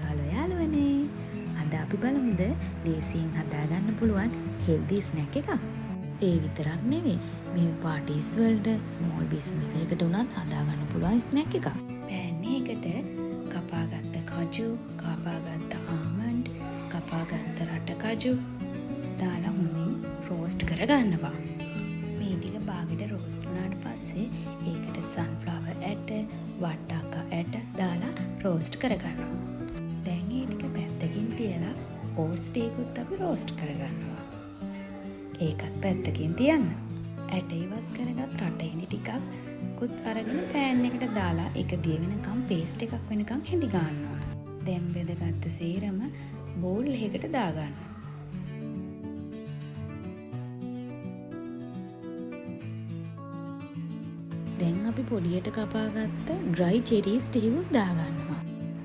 Hello යාළුවනේ. අද අපි බලමුද ලේසියෙන් හදාගන්න පුළුවන් හෙල්දි ස්නැක් එකක්. ඒ විතරක් නෙවෙයි මේ පාටිස් වලට ස්මෝල් බිස්නස් එකකට උනත් හදාගන්න පුළුවන් ස්නැක් එකක්. පෑන් එකකට කපාගත්ත කජු, කපාගත්ත ආමන්ඩ්, කපාගත්ත රට කජු දාලා හොඳින් රෝස්ට් කරගන්නවා. මේ ටික බාගෙට රෝස්ට් වුණාට පස්සේ ඒකට සන්ෆ්ලවර් ඇට, වට්ටක්ක ඇට දාලා රෝස්ට් කරගන්නවා. දැන් ඒ ටික පැත්තකින් තියලා ඕට්ස් ටිකකුත් අපි රෝස්ට් කරගන්නවා. ඒකත් පැත්තකින් තියන්න. ඇට ඉවත් කරගත් රටේදි ටිකක්කුත් අරගෙන පෑන් එකට දාලා ඒක දිය වෙනකම් පේස්ට් එකක් වෙනකම් හැඳි ගන්නවා. දැන් බෙදගත්ත සේරම බෝල් එකකට දාගන්න. දැන් අපි පොඩියට කපාගත්ත ඩ්‍රයි චෙරීස් ටිකකුත් දාගන්නවා.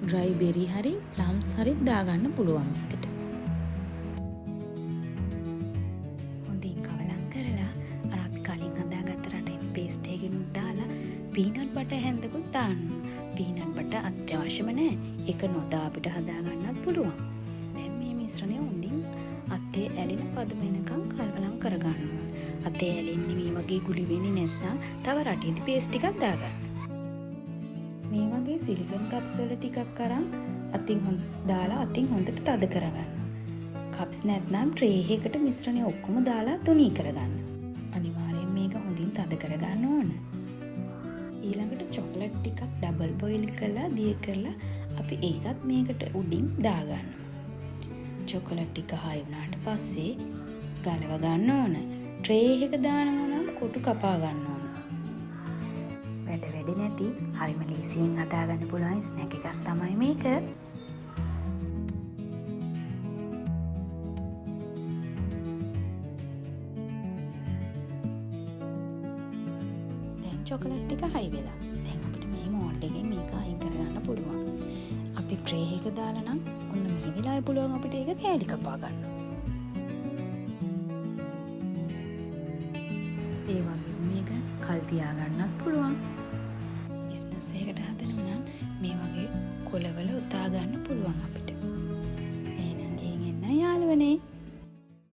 ඩ්‍රයි බෙරි හරි ප්ලම්ස් හරිත් දාගන්න පුළුවන් මේකට. හොඳින් කවලම් කරලා අර අපි කලින් හදාගත්ත රටේ පේස්ට් එකකින් දාලා පීනට් බටර් හැන්දකුත් දාන්න. පීනට් බටර් අත්‍යවශ්‍යම නැහැ. ඒක නොදා අපිට හදාගන්නත් පුළුවන්. දැන් මේ මිශ්‍රණය හොඳින් අතේ ඇලෙන පද වෙනකම් කලවම් කරගන්නවා. අතේ ඇලෙන්නේ මේ වගේ ගුලි වෙන්නේ නැත්නම් තව රටේදි පේස්ට් ටිකක් දාගන්න. මේ වගේ සිලිකන් කප්ස් වල ටිකක් අරන් අතින් දාලා අතින් හොඳට තද කරගන්න. කප්ස් නැත්නම් ට්‍රේ එකකට මිශ්‍රණය ඔක්කොම දාලා තුනී කරගන්න. අනිවාර්යෙන් මේක හොඳින් තද කරගන්න ඕන. ඊළඟට චොකලට් ටිකක් ඩබල් බොයිල් කරලා දිය කරලා අපි ඒකත් මේකට උඩින් දාගන්න. චොකලට් ටික හයි වුණාට පස්සේ ගලව ගන්න ඕන. ට්‍රේ එක දානවා නම් කොටු කපා ගන්න ඕන. වැඩ නැති හරිම ලේසියෙන් හදාගන්න පුළුවන් ස්නැක් එකක් තමයි මේක. දැන් චොකලට් ටික හයි වෙලා. දැන් අපිට මේ මෝල්ඩ් එකෙන් මේක අයින් කරගන්න පුළුවන්. අපි ට්‍රේ එක දාලා නම් ඔන්න මේ වෙලාවේ පුළුවන් අපිට ඒක කෑලි කපා ගන්න. ඒ වගේ මේක කල් තියාගන්නත් පුළුවන්.